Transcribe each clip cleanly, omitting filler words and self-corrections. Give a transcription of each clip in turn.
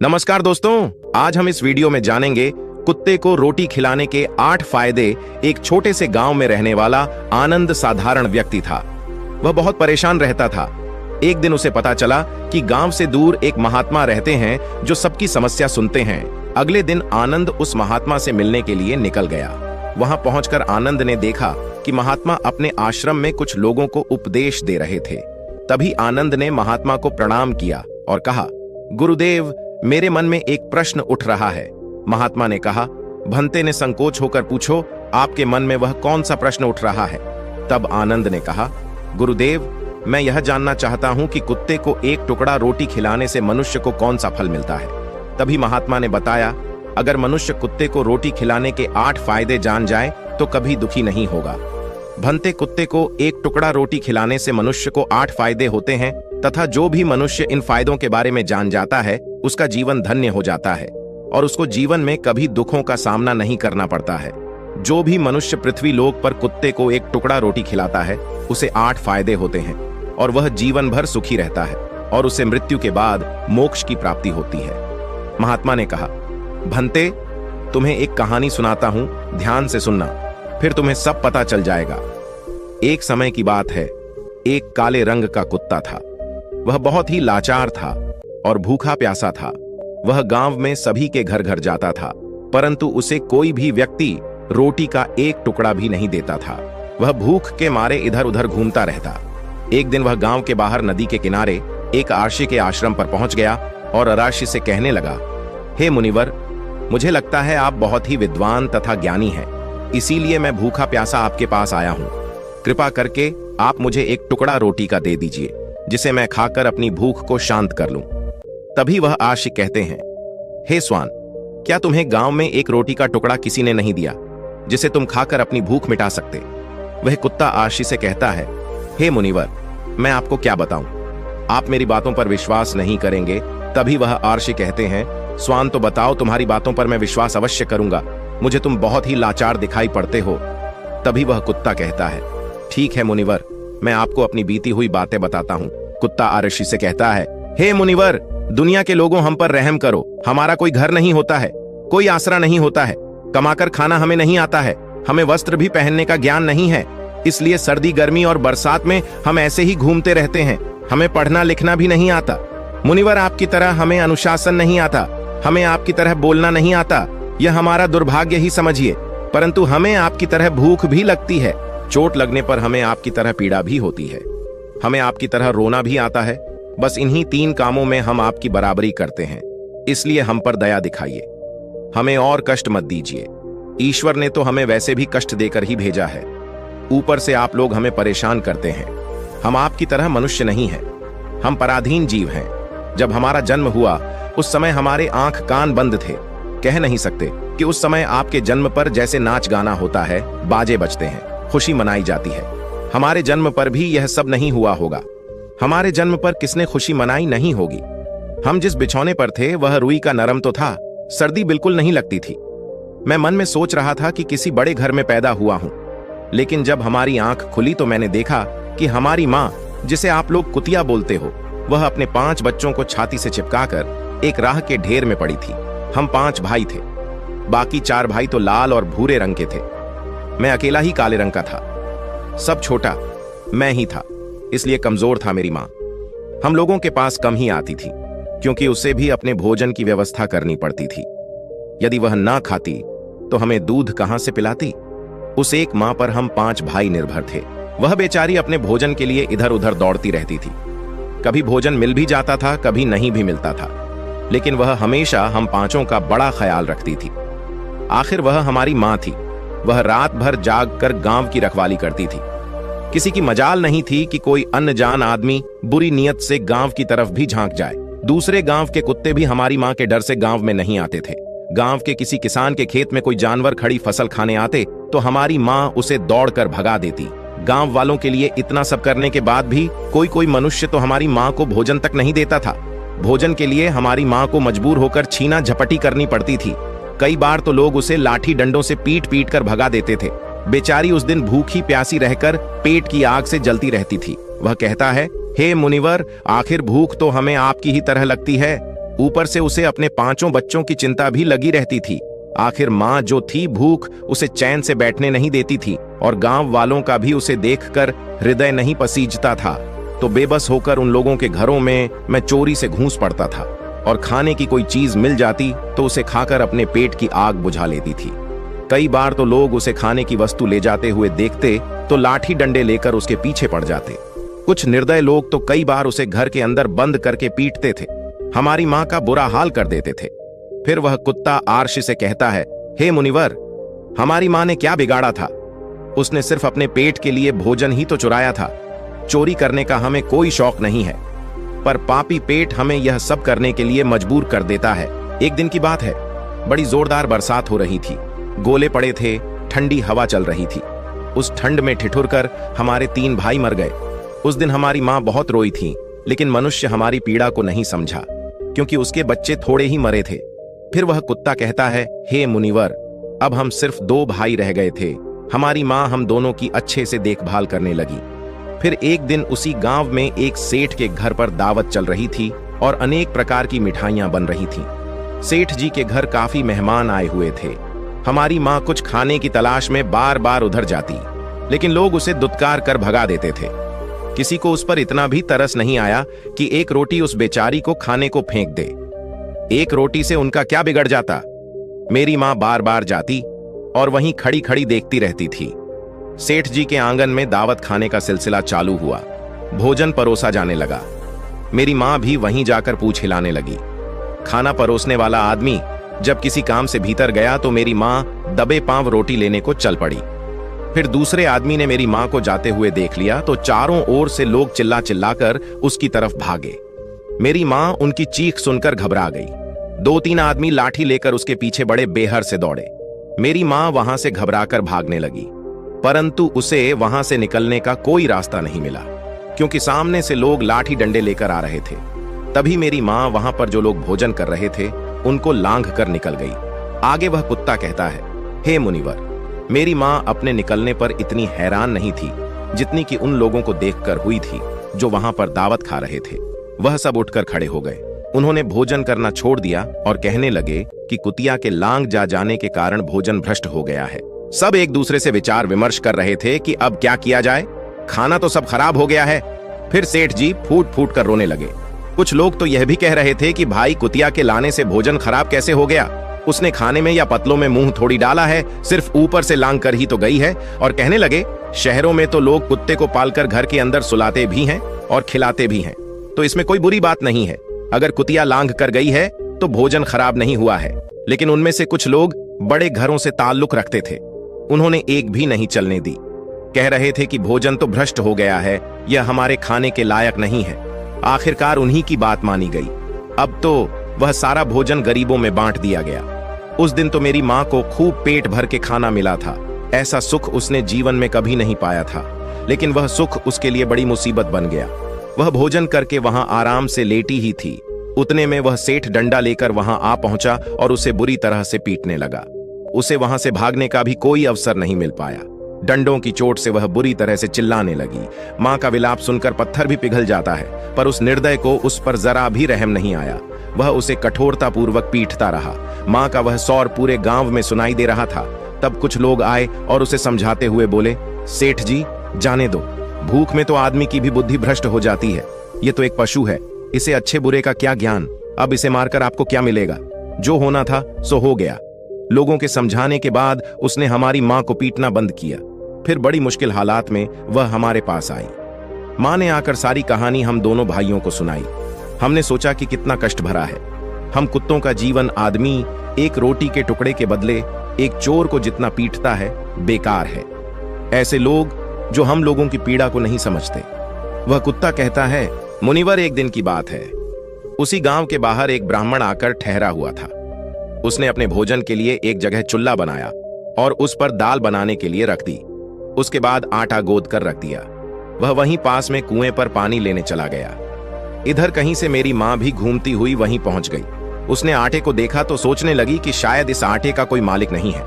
नमस्कार दोस्तों, आज हम इस वीडियो में जानेंगे कुत्ते को रोटी खिलाने के 8 फायदे। एक छोटे से गांव में रहने वाला आनंद साधारण व्यक्ति था। वह बहुत परेशान रहता था। एक दिन उसे पता चला कि गांव से दूर एक महात्मा रहते हैं जो सबकी समस्या सुनते हैं। अगले दिन आनंद उस महात्मा से मिलने के लिए निकल गया। वहां पहुंचकर आनंद ने देखा कि महात्मा अपने आश्रम में कुछ लोगों को उपदेश दे रहे थे। तभी आनंद ने महात्मा को प्रणाम किया और कहा, गुरुदेव, मेरे मन में एक प्रश्न उठ रहा है। महात्मा ने कहा, भंते ने संकोच होकर पूछो, आपके मन में वह कौन सा प्रश्न उठ रहा है? तब आनंद ने कहा, गुरुदेव, मैं यह जानना चाहता हूं कि कुत्ते को एक टुकड़ा रोटी खिलाने से मनुष्य को कौन सा फल मिलता है। तभी महात्मा ने बताया, अगर मनुष्य कुत्ते को रोटी खिलाने के 8 फायदे जान जाए तो कभी दुखी नहीं होगा। भंते, कुत्ते को एक टुकड़ा रोटी खिलाने से मनुष्य को 8 फायदे होते हैं तथा जो भी मनुष्य इन फायदों के बारे में जान जाता है उसका जीवन धन्य हो जाता है और उसको जीवन में कभी दुखों का सामना नहीं करना पड़ता है। जो भी मनुष्य पृथ्वी लोक पर कुत्ते को एक टुकड़ा रोटी खिलाता है उसे 8 फायदे होते हैं और वह जीवन भर सुखी रहता है और उसे मृत्यु के बाद मोक्ष की प्राप्ति होती है। महात्मा ने कहा, भंते, तुम्हें एक कहानी सुनाता हूं, ध्यान से सुनना, फिर तुम्हें सब पता चल जाएगा। एक समय की बात है, एक काले रंग का कुत्ता था। वह बहुत ही लाचार था और भूखा प्यासा था। वह गांव में सभी के घर घर जाता था, परंतु उसे कोई भी व्यक्ति रोटी का एक टुकड़ा भी नहीं देता था। वह भूख के मारे इधर उधर घूमता रहता। एक दिन वह गांव के बाहर नदी के किनारे एक आर्षि के आश्रम पर पहुंच गया और आर्षि से कहने लगा, हे मुनिवर, मुझे लगता है आप बहुत ही विद्वान तथा ज्ञानी हैं, इसीलिए मैं भूखा प्यासा आपके पास आया हूं। कृपा करके आप मुझे एक टुकड़ा रोटी का दे दीजिए, जिसे मैं खाकर अपनी भूख को शांत कर लूं। तभी वह आर्षि कहते हैं, हे स्वान, क्या तुम्हें गांव में एक रोटी का टुकड़ा किसी ने नहीं दिया जिसे तुम खाकर अपनी भूख मिटा सकते? वह कुत्ता आर्षि से कहता है, हे मुनिवर, मैं आपको क्या बताऊं, आप मेरी बातों पर विश्वास नहीं करेंगे। तभी वह आर्षि कहते हैं, स्वान, तो बताओ, तुम्हारी बातों पर मैं विश्वास अवश्य करूंगा, मुझे तुम बहुत ही लाचार दिखाई पड़ते हो। तभी वह कुत्ता कहता है, ठीक है मुनिवर, मैं आपको अपनी बीती हुई बातें बताता हूं। कुत्ता आर्षि से कहता है, हे मुनिवर, दुनिया के लोगों, हम पर रहम करो। हमारा कोई घर नहीं होता है, कोई आसरा नहीं होता है, कमाकर खाना हमें नहीं आता है, हमें वस्त्र भी पहनने का ज्ञान नहीं है, इसलिए सर्दी गर्मी और बरसात में हम ऐसे ही घूमते रहते हैं। हमें पढ़ना लिखना भी नहीं आता। मुनिवर, आपकी तरह हमें अनुशासन नहीं आता, हमें आपकी तरह बोलना नहीं आता। यह हमारा दुर्भाग्य ही समझिए, परंतु हमें आपकी तरह भूख भी लगती है। चोट लगने पर हमें आपकी तरह पीड़ा भी होती है। हमें आपकी तरह रोना भी आता है। बस इन्हीं 3 कामों में हम आपकी बराबरी करते हैं, इसलिए हम पर दया दिखाइए, हमें और कष्ट मत दीजिए। ईश्वर ने तो हमें वैसे भी कष्ट देकर ही भेजा है, ऊपर से आप लोग हमें परेशान करते हैं। हम आपकी तरह मनुष्य नहीं हैं, हम पराधीन जीव हैं। जब हमारा जन्म हुआ उस समय हमारे आंख कान बंद थे। कह नहीं सकते कि उस समय आपके जन्म पर जैसे नाच गाना होता है, बाजे बजते हैं, खुशी मनाई जाती है। हमारे जन्म पर भी यह सब नहीं हुआ होगा। हमारे जन्म पर किसने खुशी मनाई नहीं होगी। हम जिस बिछौने पर थे वह रुई का नरम तो था, सर्दी बिल्कुल नहीं लगती थी। मैं मन में सोच रहा था कि किसी बड़े घर में पैदा हुआ हूं, लेकिन जब हमारी आंख खुली तो मैंने देखा कि हमारी माँ, जिसे आप लोग कुतिया बोलते हो, वह अपने 5 बच्चों को छाती से चिपकाकर एक राह के ढेर में पड़ी थी। हम 5 भाई थे, बाकी 4 भाई तो लाल और भूरे रंग के थे। मैं अकेला ही काले रंग का था। सब छोटा मैं ही था, इसलिए कमजोर था मेरी माँ। हम लोगों के पास कम ही आती थी, क्योंकि उसे भी अपने भोजन की व्यवस्था करनी पड़ती थी। यदि वह ना खाती तो हमें दूध कहां से पिलाती। उस एक माँ पर हम 5 भाई निर्भर थे। वह बेचारी अपने भोजन के लिए इधर उधर दौड़ती रहती थी। कभी भोजन मिल भी जाता था, कभी नहीं भी मिलता था, लेकिन वह हमेशा हम 5 का बड़ा ख्याल रखती थी। आखिर वह हमारी माँ थी। वह रात भर जाग कर गांव की रखवाली करती थी। किसी की मजाल नहीं थी कि कोई अनजान आदमी बुरी नीयत से गांव की तरफ भी झांक जाए। दूसरे गांव के कुत्ते भी हमारी माँ के डर से गांव में नहीं आते थे। गांव के किसी किसान के खेत में कोई जानवर खड़ी फसल खाने आते तो हमारी माँ उसे दौड़कर भगा देती। गांव वालों के लिए इतना सब करने के बाद भी कोई मनुष्य तो हमारी माँ को भोजन तक नहीं देता था। भोजन के लिए हमारी माँ को मजबूर होकर छीना झपटी करनी पड़ती थी। कई बार तो लोग उसे लाठी डंडों से पीट पीट कर भगा देते थे। बेचारी उस दिन भूखी प्यासी रहकर पेट की आग से जलती रहती थी। वह कहता है, हे मुनिवर, आखिर भूख तो हमें आपकी ही तरह लगती है, ऊपर से उसे अपने 5 बच्चों की चिंता भी लगी रहती थी। आखिर माँ जो थी, भूख उसे चैन से बैठने नहीं देती थी और गांव वालों का भी उसे देखकर हृदय नहीं पसीजता था। तो बेबस होकर उन लोगों के घरों में मैं चोरी से घूस पड़ता था और खाने की कोई चीज मिल जाती तो उसे खाकर अपने पेट की आग बुझा लेती थी। कई बार तो लोग उसे खाने की वस्तु ले जाते हुए देखते तो लाठी डंडे लेकर उसके पीछे पड़ जाते। कुछ निर्दय लोग तो कई बार उसे घर के अंदर बंद करके पीटते थे, हमारी माँ का बुरा हाल कर देते थे। फिर वह कुत्ता आर्श से कहता है, हे मुनिवर, हमारी माँ ने क्या बिगाड़ा था? उसने सिर्फ अपने पेट के लिए भोजन ही तो चुराया था। चोरी करने का हमें कोई शौक नहीं है, पर पापी पेट हमें यह सब करने के लिए मजबूर कर देता है। एक दिन की बात है, बड़ी जोरदार बरसात हो रही थी, गोले पड़े थे, ठंडी हवा चल रही थी। उस ठंड में ठिठुरकर हमारे 3 भाई मर गए। उस दिन हमारी माँ बहुत रोई थी, लेकिन मनुष्य हमारी पीड़ा को नहीं समझा, क्योंकि उसके बच्चे थोड़े ही मरे थे। फिर वह कुत्ता कहता है, हे मुनिवर, अब हम सिर्फ 2 भाई रह गए थे। हमारी माँ हम दोनों की अच्छे से देखभाल करने लगी। फिर एक दिन उसी गांव में एक सेठ के घर पर दावत चल रही थी और अनेक प्रकार की मिठाइयां बन रही थीं। सेठ जी के घर काफी मेहमान आए हुए थे। हमारी माँ कुछ खाने की तलाश में बार बार उधर जाती, लेकिन लोग उसे दुत्कार कर भगा देते थे। किसी को उस पर इतना भी तरस नहीं आया कि एक रोटी उस बेचारी को खाने को फेंक दे। एक रोटी से उनका क्या बिगड़ जाता? मेरी माँ बार बार जाती और वहीं खड़ी खड़ी देखती रहती थी। सेठ जी के आंगन में दावत खाने का सिलसिला चालू हुआ। भोजन परोसा जाने लगा। मेरी माँ भी वहीं जाकर पूछ हिलाने लगी। खाना परोसने वाला आदमी जब किसी काम से भीतर गया तो मेरी माँ दबे पांव रोटी लेने को चल पड़ी। फिर दूसरे आदमी ने मेरी माँ को जाते हुए देख लिया तो चारों ओर से लोग चिल्ला चिल्लाकर उसकी तरफ भागे। मेरी माँ उनकी चीख सुनकर घबरा गई। 2-3 आदमी लाठी लेकर उसके पीछे बड़े बेहर से दौड़े। मेरी माँ वहां से घबराकर भागने लगी, परंतु उसे वहां से निकलने का कोई रास्ता नहीं मिला, क्योंकि सामने से लोग लाठी डंडे लेकर आ रहे थे। तभी मेरी माँ वहां पर जो लोग भोजन कर रहे थे उनको लांघ कर निकल गई। आगे वह कुत्ता कहता है, हे मुनिवर, मेरी माँ अपने निकलने पर इतनी हैरान नहीं थी जितनी कि उन लोगों को देखकर हुई थी जो वहां पर दावत खा रहे थे। वह सब उठकर खड़े हो गए। उन्होंने भोजन करना छोड़ दिया और कहने लगे कि कुतिया के लांग जा जाने के कारण भोजन भ्रष्ट हो गया है। सब एक दूसरे से विचार विमर्श कर रहे थे कि अब क्या किया जाए, खाना तो सब खराब हो गया है। फिर सेठ जी फूट फूट कर रोने लगे। कुछ लोग तो यह भी कह रहे थे कि भाई, कुतिया के लाने से भोजन खराब कैसे हो गया? उसने खाने में या पतलों में मुंह थोड़ी डाला है, सिर्फ ऊपर से लांग कर ही तो गई है। और कहने लगे, शहरों में तो लोग कुत्ते को पालकर घर के अंदर सुलाते भी हैं और खिलाते भी हैं, तो इसमें कोई बुरी बात नहीं है। अगर कुतिया लांघ कर गई है तो भोजन खराब नहीं हुआ है। लेकिन उनमें से कुछ लोग बड़े घरों से ताल्लुक रखते थे, उन्होंने एक भी नहीं चलने दी। कह रहे थे कि भोजन तो भ्रष्ट हो गया है, यह हमारे खाने के लायक नहीं है। आखिरकार उन्हीं की बात मानी गई। अब तो वह सारा भोजन गरीबों में बांट दिया गया। उस दिन तो मेरी माँ को खूब पेट भर के खाना मिला था। ऐसा सुख उसने जीवन में कभी नहीं पाया था, लेकिन वह सुख उसके लिए बड़ी मुसीबत बन गया। वह भोजन करके वहां आराम से लेटी ही थी, उतने में वह सेठ डंडा लेकर वहां आ पहुंचा और उसे बुरी तरह से पीटने लगा। उसे वहां से भागने का भी कोई अवसर नहीं मिल पाया। डंडों की चोट से वह बुरी तरह से चिल्लाने लगी। माँ का विलाप सुनकर पत्थर भी पिघल जाता है, पर उस निर्दय को उस पर जरा भी रहम नहीं आया। वह उसे कठोरता पूर्वक पीटता रहा। माँ का वह सौर पूरे गांव में सुनाई दे रहा था। तब कुछ लोग आए और उसे समझाते हुए बोले, सेठ जी, जाने दो, भूख में तो आदमी की भी बुद्धि भ्रष्ट हो जाती है। ये तो एक पशु है, इसे अच्छे बुरे का क्या ज्ञान? अब इसे मारकर आपको क्या मिलेगा? जो होना था सो हो गया। लोगों के समझाने के बाद उसने हमारी माँ को पीटना बंद किया। फिर बड़ी मुश्किल हालात में वह हमारे पास आई। माँ ने आकर सारी कहानी हम दोनों भाइयों को सुनाई। हमने सोचा कि कितना कष्ट भरा है। हम कुत्तों का जीवन आदमी एक रोटी के टुकड़े के बदले एक चोर को जितना पीटता है, बेकार है। ऐसे लोग जो हम लोगों की पीड़ा को नहीं समझते। वह कुत्ता कहता है, मुनिवर, एक दिन की बात है। उसी गांव के बाहर एक ब्राह्मण आकर ठहरा हुआ था। उसने अपने भोजन के लिए एक जगह चुल्ला बनाया और उस पर दाल बनाने के लिए रख दी। उसके बाद आटा गोद कर रख दिया। वह वहीं पास में कुएं पर पानी लेने चला गया। इधर कहीं से मेरी माँ भी घूमती हुई वहीं पहुंच गई। उसने आटे को देखा तो सोचने लगी कि शायद इस आटे का कोई मालिक नहीं है।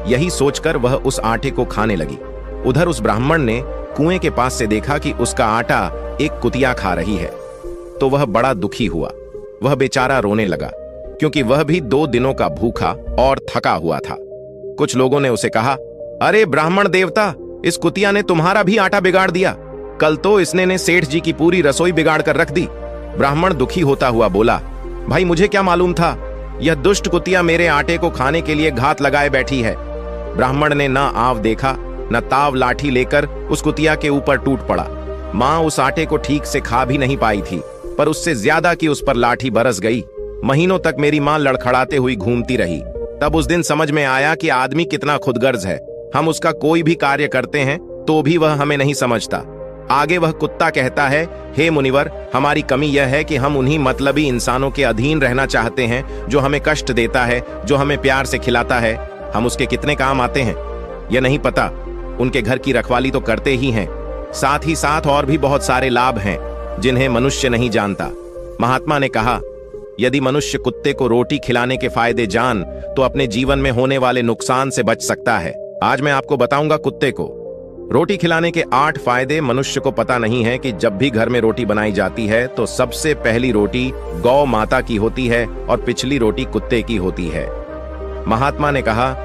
यही सोचकर वह उस आटे को खाने लगी। उधर उस ब्राह्मण ने कुएं के पास से देखा कि उसका आटा एक कुतिया खा रही है, तो वह बड़ा दुखी हुआ। वह बेचारा रोने लगा, क्योंकि वह भी 2 दिनों का भूखा और थका हुआ था। कुछ लोगों ने उसे कहा, अरे ब्राह्मण देवता, इस कुतिया ने तुम्हारा भी आटा बिगाड़ दिया। कल तो इसने ने सेठ जी की पूरी रसोई बिगाड़ कर रख दी। ब्राह्मण दुखी होता हुआ बोला, भाई मुझे क्या मालूम था, यह दुष्ट कुतिया मेरे आटे को खाने के लिए घात लगाए बैठी है। ब्राह्मण ने ना आव देखा न ताव लाठी लेकर उस कुतिया के ऊपर टूट पड़ा। मां उस आटे को ठीक से खा भी नहीं पाई थी, पर उससे ज्यादा की उस पर लाठी बरस गई। महीनों तक मेरी मां लड़खड़ाते हुई घूमती रही। तब उस दिन समझ में आया कि आदमी कितना खुदगर्ज है। हम उसका कोई भी कार्य करते हैं तो भी वह हमें नहीं समझता। आगे वह कुत्ता कहता है, हे मुनिवर, हमारी कमी यह है कि हम उन्हीं मतलबी इंसानों के अधीन रहना चाहते हैं जो हमें कष्ट देता है, जो हमें प्यार से खिलाता है। हम उसके कितने काम आते हैं यह नहीं पता। उनके घर की रखवाली तो करते ही हैं, साथ ही साथ और भी बहुत सारे लाभ हैं जिन्हें मनुष्य नहीं जानता। महात्मा ने कहा, यदि मनुष्य कुत्ते को रोटी खिलाने के फायदे जान तो अपने जीवन में होने वाले नुकसान से बच सकता है। आज मैं आपको बताऊंगा कुत्ते को रोटी खिलाने के 8 फायदे। मनुष्य को पता नहीं है कि जब भी घर में रोटी बनाई जाती है तो सबसे पहली रोटी गौ माता की होती है और पिछली रोटी कुत्ते की होती है। महात्मा ने कहा,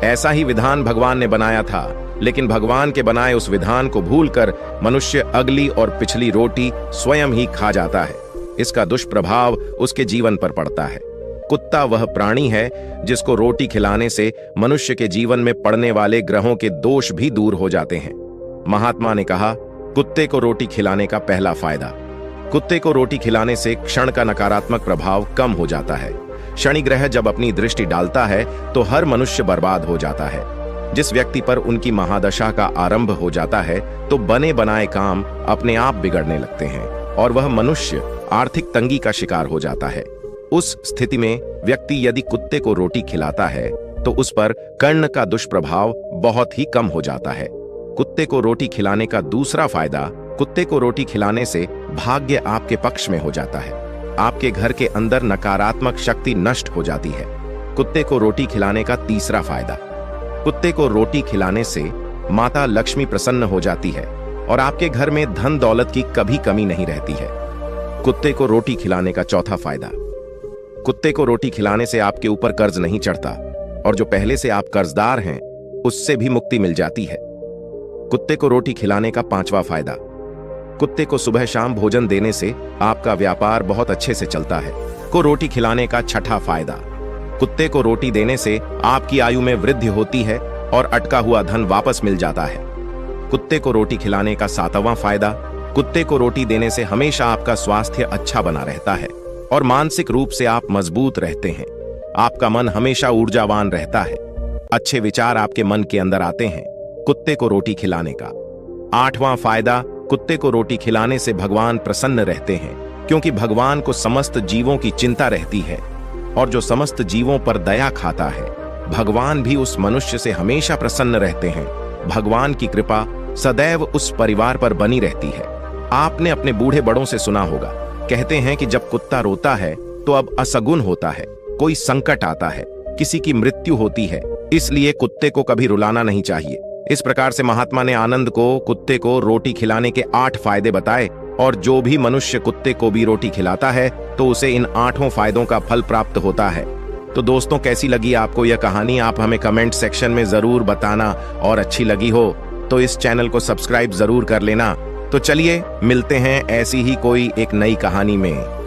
ऐसा ही विधान भगवान ने बनाया था, लेकिन भगवान के बनाए उस विधान को भूलकर मनुष्य अगली और पिछली रोटी स्वयं ही खा जाता है। इसका दुष्प्रभाव उसके जीवन पर पड़ता है। कुत्ता वह प्राणी है जिसको रोटी खिलाने से मनुष्य के जीवन में पड़ने वाले ग्रहों के दोष भी दूर हो जाते हैं। महात्मा ने कहा, कुत्ते को रोटी खिलाने का पहला फायदा, कुत्ते को रोटी खिलाने से क्षण का नकारात्मक प्रभाव कम हो जाता है। शनि ग्रह जब अपनी दृष्टि डालता है तो हर मनुष्य बर्बाद हो जाता है। जिस व्यक्ति पर उनकी महादशा का आरंभ हो जाता है तो बने बनाए काम अपने आप बिगड़ने लगते हैं और वह मनुष्य आर्थिक तंगी का शिकार हो जाता है। उस स्थिति में व्यक्ति यदि कुत्ते को रोटी खिलाता है तो उस पर कर्ण का दुष्प्रभाव बहुत ही कम हो जाता है। कुत्ते को रोटी खिलाने का दूसरा फायदा, कुत्ते को रोटी खिलाने से भाग्य आपके पक्ष में हो जाता है। आपके घर के अंदर नकारात्मक शक्ति नष्ट हो जाती है। कुत्ते को रोटी खिलाने का तीसरा फायदा, कुत्ते को रोटी खिलाने से माता लक्ष्मी प्रसन्न हो जाती है और आपके घर में धन दौलत की कभी कमी नहीं रहती है। कुत्ते को रोटी खिलाने का चौथा फायदा, कुत्ते को रोटी खिलाने से आपके ऊपर कर्ज नहीं चढ़ता और जो पहले से आप कर्जदार हैं उससे भी मुक्ति मिल जाती है। कुत्ते को रोटी खिलाने का पांचवा फायदा, कुत्ते को सुबह शाम भोजन देने से आपका व्यापार बहुत अच्छे से चलता है। को रोटी खिलाने का छठा फायदा, कुत्ते को रोटी देने से आपकी आयु में वृद्धि होती है और अटका हुआ धन वापस मिल जाता है। कुत्ते को रोटी खिलाने का सातवां फायदा, कुत्ते को रोटी देने से हमेशा आपका स्वास्थ्य अच्छा बना रहता है और मानसिक रूप से आप मजबूत रहते हैं। आपका मन हमेशा ऊर्जावान रहता है, अच्छे विचार आपके मन के अंदर आते हैं। कुत्ते को रोटी खिलाने का आठवां फायदा, कुत्ते को रोटी खिलाने से भगवान प्रसन्न रहते हैं, क्योंकि भगवान को समस्त जीवों की चिंता रहती है और जो समस्त जीवों पर दया खाता है भगवान भी उस मनुष्य से हमेशा प्रसन्न रहते हैं। भगवान की कृपा सदैव उस परिवार पर बनी रहती है। आपने अपने बूढ़े बड़ों से सुना होगा, कहते हैं कि जब कुत्ता रोता है तो अब असगुन होता है, कोई संकट आता है, किसी की मृत्यु होती है, इसलिए कुत्ते को कभी रुलाना नहीं चाहिए। इस प्रकार से महात्मा ने आनंद को कुत्ते को रोटी खिलाने के 8 फायदे बताए और जो भी मनुष्य कुत्ते को भी रोटी खिलाता है तो उसे इन 8 फायदों का फल प्राप्त होता है। तो दोस्तों, कैसी लगी आपको यह कहानी? आप हमें कमेंट सेक्शन में जरूर बताना और अच्छी लगी हो तो इस चैनल को सब्सक्राइब जरूर कर लेना। तो चलिए मिलते हैं ऐसी ही कोई एक नई कहानी में।